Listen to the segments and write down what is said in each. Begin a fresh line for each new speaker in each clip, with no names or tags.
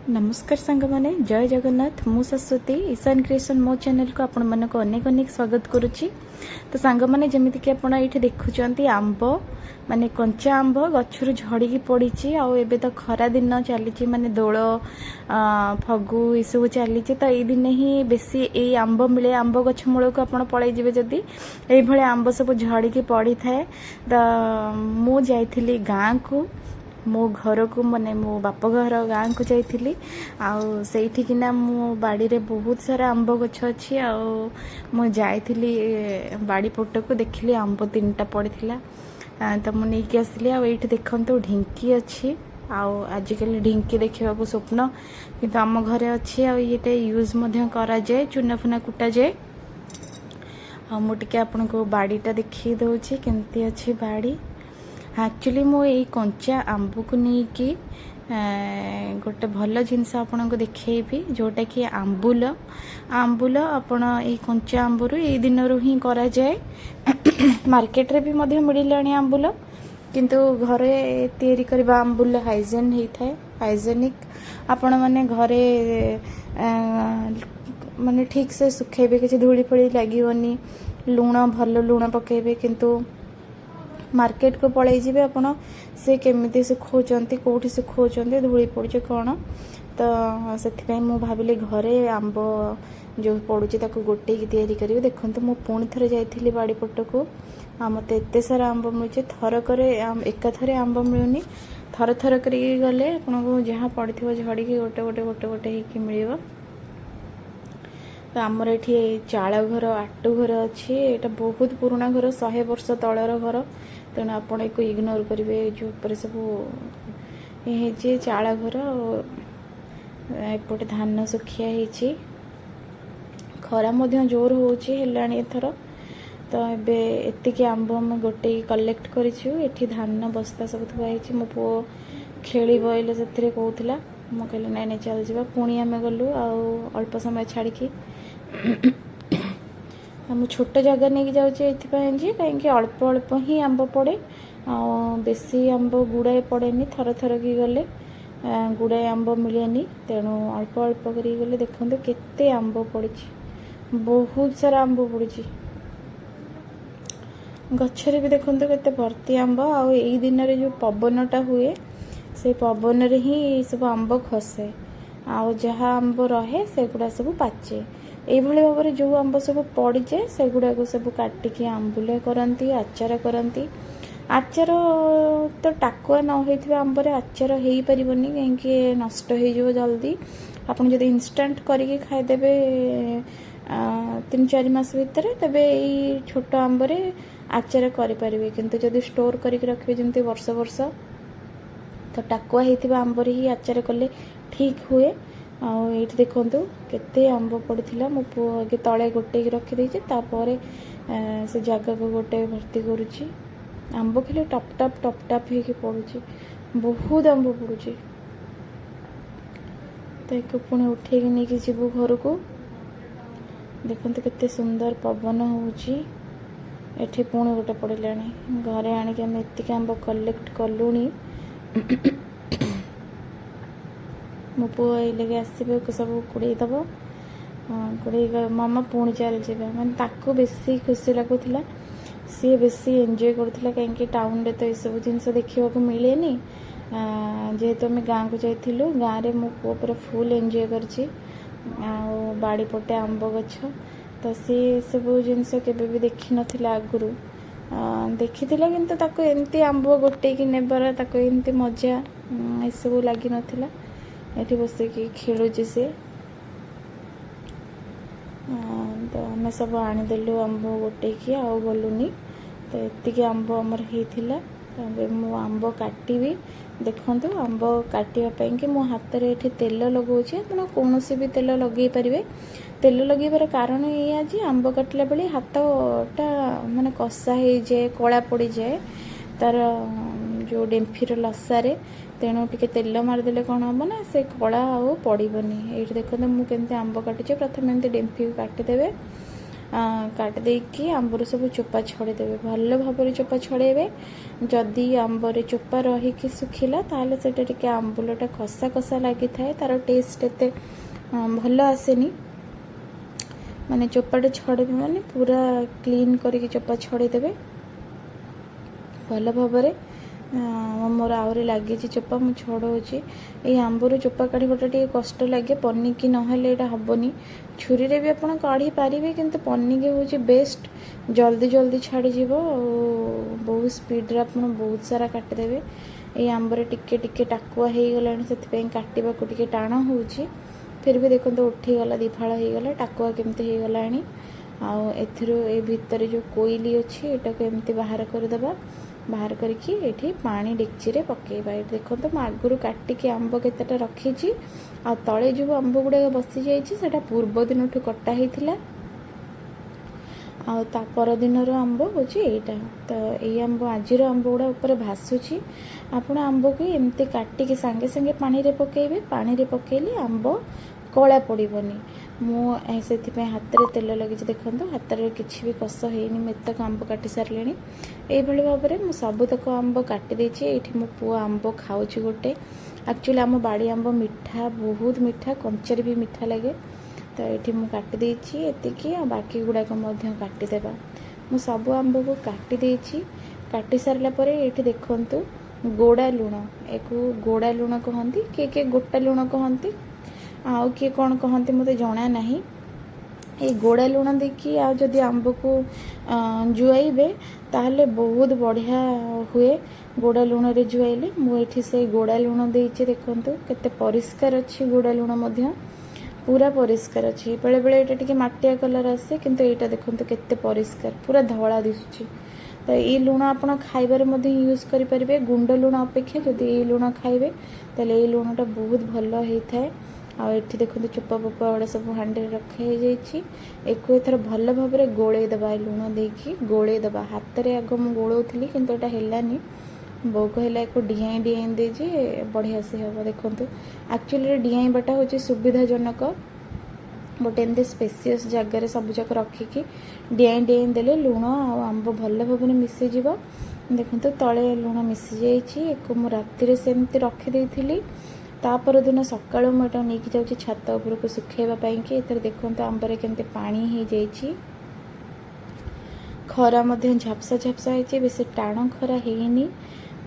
नमस्कार सांग माने जय जगन्नाथ मु सरस्वती ईशान क्रिएशन मो चैनल को आपण मन को अनेक अनेक स्वागत करुच्ची। तो सांग माने जमिति कि आपण एठी देखुचंती आंब माने कंचा आंब गछरु झड़ी पड़ी आउ एबे तो खरा दिन चली माने दोल फगु ये सब चली तो ये दिन ही बेसी ए आंब मिले आंब गछ मूल को आपण पड़े जिवे जदी ए भले आंब सब झड़ी पड़ी थाए। तो मु जाइथिली गाँ को मो घर को माने मो बाप घर गाँ को जाइथिली आउ सेठिकिना मो बाड़ी रे बहुत सारा आंब गछ अच्छी आउ मु जाइथिली बाड़ी पट को देखिली आंब 3टा पड़ीथिला तो मु नेकी आसली आ एठी देखंतु ढिंकी अच्छी आउ आजिकल ढिंकी देखा स्वप्न किंतु आम घरे अच्छी आ ये यूज मध्य करा जाए चूना फुना कुटा जाए। मु टिके आपन को बाड़ीटा देखी दउची केमती अच्छी बाड़ी। एक्चुअली मो ये कंचा आंब को लेकिन गोटे भल जिनस आपन को देखेबी जोटा कि आंबुल आंबुल आपण ये कंचा आंबरू ये दिन ही करा जाए मार्केट रे भी मध्य मिललानी आंबुल किंतु घरे तैयारी करबा आंबुल हाइजेन होता है हाइजेनिक आपण माने घरे माने ठीक से सुखेबे किसी धूली फड़ी लगिवनी लुण भल लुण पकेबे किंतु मार्केट को पलि जी आपड़ से केमी सुखाऊँच कौटी सुखाऊँच धूली पड़े कौन तो से मु भाविली घरे आंब जो पड़ुची गोटे तैयारी करी देखो मु पुणी थे जाइली बाड़ी पट को मत एत सारा आंब मिलूँ थरक एकाथरे आंब मिलूनी थर थर कर गले आपको जहाँ पड़ी झड़ी गोटे गोटे गोटे गोटे हो मिल। तो आमर ये चाल घर आटू घर अच्छी यहाँ बहुत पुराना घर 100 वर्ष तलर घर तेणु आप इग्नोर करेंगे जो पर सब ये चाल घर एपटे धान सुखिया होती खरा जोर होलाणी एथर तो ये एतिकी आंब आम गोटे कलेक्ट करी धान बस्ता सब थुआई मो पु खेल बोले से कहला मु कहले नाई नाई चल जा पुणी आम गलु अल्प समय छाड़ी मु छोट जगह नहीं जाऊँगी कहीं अल्प अल्प ही आंब पड़े बेसी आंब गुड़ाए पड़ेनी थर थर की गले गुड़ाए आंब मिलेनी तेणु अल्प अल्प कर गले देखते केते आंब पड़ी बहुत सारा आंब पड़ी गच्छरे भी देखते केते भर्ती आंब आई दिन रे जो पवनटा हुए से पवन रे ही सब आंब खसे जहाँ आंब रहे से गुड़ा सब पाचे ये भाव में जो आंब सब पड़ जाए से गुड़ा को सब काटिकी आंबुल करती आचार करती आचार तो टाकुआ न होता आंबर आचार हो पारनी कहीं नष्ट हो जल्दी आपन जब इंस्टांट करके खाईदेवे 3-4 मास भितर तेबे ये छोट आंबरे आचार करें किंतु जब स्टोर करके रखिए जमी वर्ष वर्ष तो टाकुआ होता आंबर ही आचार कले ठीक हुए। ये देखु केते आंब पड़ा मो पु आगे तले गोटे रखीदे से जगह को गोटे भर्ती करुच्ची आंब खेले टप टप हो पड़ुची बहुत आंब पड़ुची तो एक पुणी उठे नहीं जीवु घर को देखते केते सुंदर पवन होची एठी पुणी गोटे पड़िलानी घरे आनिक आम एतिक आंब कलेक्ट कलुनी मो पु लगे आसवे सब कुड़ेदब कुड़े मामा पुणी चल जाए मैंने बेसी खुशी लगुला सी बेसी एंजॉय करुला कहीं टाउन रे तो ये सब जिन देखा मिले जेहेतु आम गाँ को जाइलु गाँव में मो पु पूरा फुल एंजॉय कर बाड़ी पटे आंब गछ तो सी सब जिन के देखी नाला आगुरी देखी किंतु एमती आंब गोटे कि नेबार एमती मजा ये सब लगी नाला ये बसिकी खेलुची सी तो आम सब आनीदेलु आंब गोटे कि आउ गलुनी तो एतिकी आंब आमर होता मु आंब काटिबी देखु आंब काटापी कि मो हाथ में ये तेल लगौचे आप कौन भी तेल लगे पारे तेल लगेबार कारण ये आज आंब काटला बेले हाथटा माने कषा हो जाए कला पड़ जाए तार जो डेम्फीर लसारे तेणु टिके तेल मारिदेले कौन हम ना से कला आउ पड़नी ये देखते मुझे आंब काटुचे प्रथम एमती डेम्फी काटिदेवे काट देकी आंबर सब चोपा छड़ेदेवे भल भाव चोपा छड़ेबे जदि आंबर चोपा रहीकि सुखिला ताहले सेटा टिके आंबुलटा कषा कषा लगी थाए तार टेस्ट एते भल आसेनी माने चोपाटा छड़ेबे माने पूरा क्लीन करके चोपा छड़ेदेवे भल भाव मोर आहरी लगी चोपा मु छड़ाऊँगी ये आंबर चोपा काढ़ाटा टे कष्ट लगे पनिकी नहेले हेनी छुरी रे भी आप काढ़ी पारे कि पनिकी हूँ बेस्ट जल्दी जल्दी छाड़ीज बहुत स्पीड आप बहुत सारा काटिदेवे ये आंबर टिके टिके टाकुआ हो गला से काटा टे टाण हो फिर भी देखते उठीगला दिफाड़ होगला टाकुआ केमती हो गला ए भितर जो कोईली अच्छी यहाँ को एमती बाहर करदे बाहर करके ये पानी डेक्ची रे पकेबा ये देखो तो आगुरी काटिकी आंब केतेटा रखी आ तले जो आंब गुड़ा बसी जाइए पूर्व दिन ठू कटा होता आ पर दिन आंब हूँ यहाँ तो ये आंब आज आंब गुड़ा ऊपर भासुची आपण आंब को एमती काटिकी सांगे सांगे पानी रे पकेबे पानी रे पकेले आंब कला पड़ोनी मुझे हाथ में तेल लगी देखो हाथ में किसी भी कष होनी मुझक आंब काटी सारे ये भाव में मुझे सबुतक आंब काटी ये मो पुआ आंब खाऊँ गोटे एक्चुअली आम बाड़ी आंब मीठा बहुत मीठा कंचर भी मीठा लगे तो ये मुझे काटी एतिकी बाकी गुड़ाक काटिदेवा मु सब आंब को काटी सारापर ये देखु गोड़ा लुण एक गोड़ा लुण कहती किए गोटा लुण कहती आउ किए कौन कहते मत जना ना ये गोड़ा लुण देखिए आदि आंब को जुआइबे ताहले बहुत बढ़िया हुए गोड़ा लुण रे जुआइले मुझे से गोड़ा लुण देचे देखो केते परिष्कार अच्छी गोड़ा लुण पूरा परिष्कार अच्छी बेले बेले ये टिके माटिया कलर आसे किंतु एटा देखो केते परिष्कार पूरा धला दिसुची तो ये लुण आप खाइबार यूज करें गुंड लुण अपेक्षा जदि ये लुण खाइबे ताले ये लुणटा बहुत भल होता है आठी देखो चोपा पोपा गुड़ा सब हांडी रखाई एक एथर भल भाव में गोलैदबा लुण देकी गोलैदबा हाथ में आग मुझे गोलाऊली कि है बो कहला एक डिआई डिआई दे बढ़िया से हम देखो एक्चुअली डिआईबाटा हूँ सुविधाजनक गोटे एमती स्पेसीयस जगार सबूक रखिकी डिआई डिआई देले लुण आंब भल भाव में मिसीज देखो तले लुण मिसी जाइए एक मु राति सेमती रखीदी तापर दिन सकाळु मुझे नहीं जाऊँगी छात उपरको सुखेवाई कि देखो आंबर केमती पानी हो जाइए खरा झापसा झापसा होती बेसी टाण खरा हैनी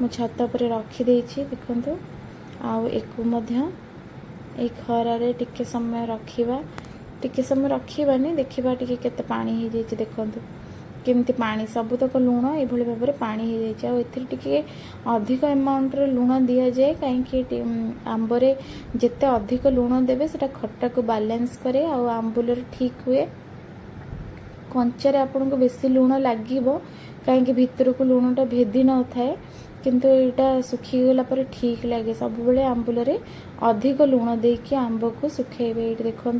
मु छात पर रखीदे देखो एक खरारे टिके समय रखा देखा टिके केते पानी हो जाइए देखो केमती पानी सबुतक लुण ये भाव में पानी हो जाए अधिक एमाउंट रे लुण दि जाए कहीं आंबरे जिते अधिक लुण देवे सेटा खट्टा को बैलेंस करे आंबुलर ठीक हुए कंचारे आपन को बेसी लुण लगे कहीं भितर को लुणटा भेदी न थाए किंतु यहाँ सुखीगला पर ठीक लगे सब बेले आंबुलरे अधिक लुण देकी आंब को सुखेबे ये देखो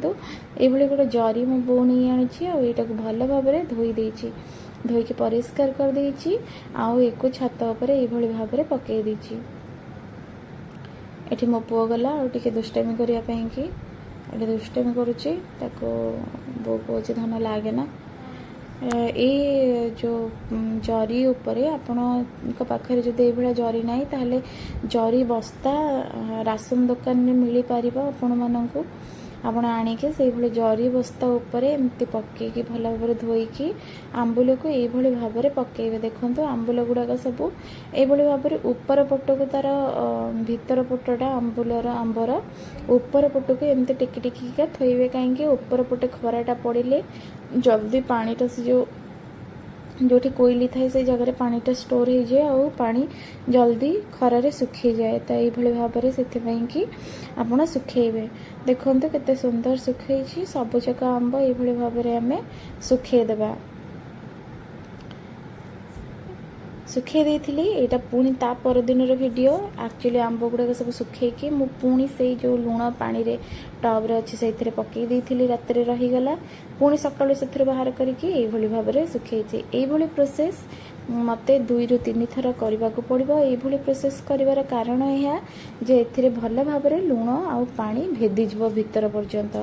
ये गोटे जरी मो बो नहीं आनी आईटा को भल भाव में धोईकी परिष्कार कर देछि आउ एको छात उपर ये भाव में पकई देछि एठी मो पुओ गला और टिके दुष्टामी करिया पई कि एठी दुष्टामी करूछि ताको बो को धन लागे ना ये जो जरी उपरे आपण पाखे जो ये जरी ना ताहले जरी बस्ता राशन दुकान में मिल पार आपण मानक आपण आणिके से जरी बस्ता उपरे एमती पकईकी भल भाव में धोईकी आंबुल को ये भाव में पकईबे देखो आंबुल गुड़ाक सब ये भाव में ऊपर पट को तार भीतर पटटा आंबुलर आंबर ऊपर पट को एमती टिकी टिकिका थोइबे कहीं ऊपर पटे खराटा पड़े जल्दी पानीटा से जो कोईली थाए से जगह पानीटा स्टोर हो जाए और पानी जल्दी खरारे सुखी जाए तो ये भाव में से कि आप सुखेबे देखो केते सुंदर सुखई सबुजक आंब ये भाव में आम सुखेदेवा सुखे देथिली एटा पुणी ता पर दिन वीडियो एक्चुअली आंब गुड़ाक सब सुखेकी मु पुणी से जो लुण पानी रे टब रे अच्छी से पकई देथिली रात रे रहीगला पुणी सकाळु से बाहर करके ये भाव में सुखेची ये प्रोसेस मते 2 ରୁ 3 थर करने को पड़ो ये प्रोसेस कर कारण यह जे एथिरे भल भाव में लुण आ पानी भेदीज भीतर पर्यंत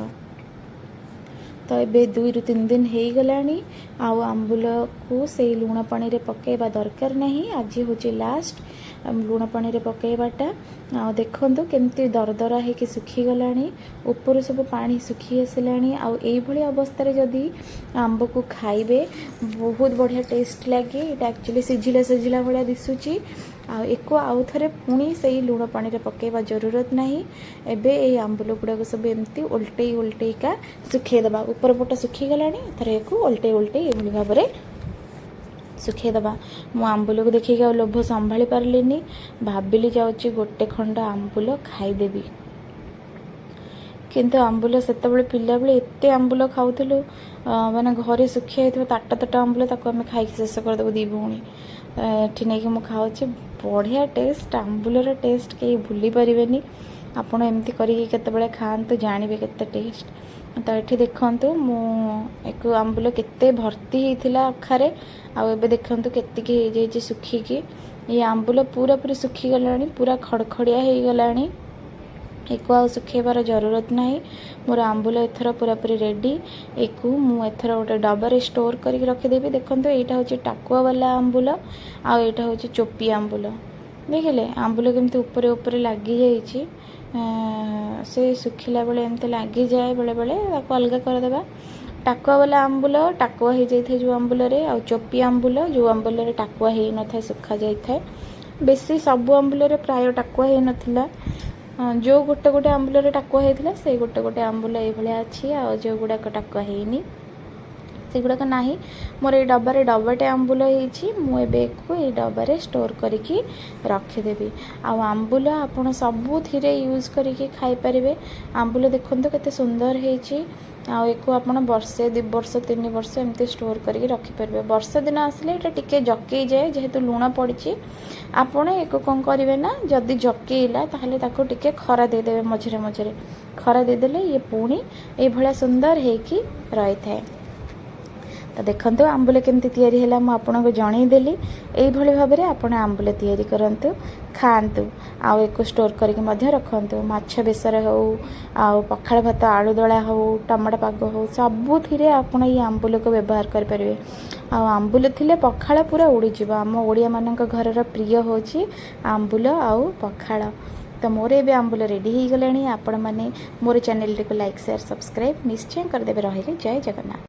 तो ये 2 ରୁ 3 दिन हो गलानी आउ आंबुल को से लुण पानी रे पकेबा दरकार नहीं। आज हूँ लास्ट लुण पानी रे पकेबाटा आ देखंतु केमती दरदरा है कि सुखी गलानी ऊपर सब पानी सुखी आसलानी आउ एई भली अवस्था रे जदी आंब को खाइबे बहुत बढ़िया टेस्ट लगे। ये एक्चुअली सिझिला भाया दिशुची एको आउ थे पुणी से लुण पानी रे पकेबा जरूरत नहीं। एबे ए आंबुल गुड़ाक सब एमती उल्टे का सुखेदबा ऊपर पट सुखी गलानी थरे को उल्टे ये भाव में सुखेदबा। मु आंबुल को देखिए लोभ संभाली पारलिनी भाविली जाऊँगी गोटे खंड आंबुल खाईदेवी किंतु आंबुल से पिला बेले एत आंबुल खाऊलु माने घरे सुखिया ताटा आंबुल ताको आम खाई शेष करदेबू दी भौणी एठी नहीं कि मु खाऊँ बढ़िया टेस्ट आंबुलर टेस्ट कहीं भूली पारे आपड़ एमती करते खातु जानवे केते टेस्ट। तो ये देखु मु एक आंबुल केते भर्ती होता अखारे आबे देखु केतिकी सुखिकी ये आंबुल पूरा पूरी सुखी गलानी पूरा खड़खड़िया हो गलानी एक आ सुखेबार जरूरत नहीं। मोर आंबुल एथर पूरा पूरी रेडी एक मुझे गोटे डबारे स्टोर करके रखिदेवी। देखो यहाँ हूँ टाकुआ वाला आंबुल आईटा हूँ चोपी आंबुल देखिले आंबुल केमती ऊपर ऊपर लगी जाइए से सुखिला बेले एमती लगी जाए बेले बेले अलग करदे। टाकुआ वाला आंबुल टाकुआ हो जाए जो आंबुल आ चोपी आंबुल जो आंबुल टाकुआ हो न था सुखा जाए बेसी सबू आंबुल प्राय टाकुआ हो नाला जो गोटे गोटे आंबुल टाकुआ होता से गोटे गोटे आंबुल ये अच्छी आ जो गुड़ाक टाकुआ होनी से गुड़ाक ना मोर ये डबारे डबाटे आंबुल होबे ये डबारे स्टोर करके रखिदेवी। आंबुल आपड़ सबुथिरे यूज करके खाईपारे। आंबुल देखो केते सुंदर होती एक आप वर्षे 2 वर्ष 3 वर्ष एमती स्टोर करके रखिपारे। वर्ष दिन आसले ये टिके जकई जाए जेहेतु लुण पड़ी आपड़ एक कौन करेंगे ना जदि जकईला ताहले ताको टिके खरा देदेवे मझे मझे खरा देदेले ये पुणी ये भाया सुंदर होकी रही थाए। तो देखो आंबुल केमती तैयारी है मुझे जनईदेली यही भाव में आप आंबुल तैयारी करूँ खातु आउ एक स्टोर करके रखु माछ बेसर हो आउ पखाड़ भात आलू दला हो टमाटो पाग हो सबुथिरे आप ये आंबुल को व्यवहार करेंगे। आंबुल थिले पखाड़ पूरा उड़ीज आम ओडिया मान घर प्रिय हूँ आंबुल आउ पखाड़। तो मोर ए आंबुल रेडी हो गलानी आपण मैंने मोर चैनल को लाइक शेयर सब्सक्राइब निश्चय करदे। रही जय जगन्नाथ।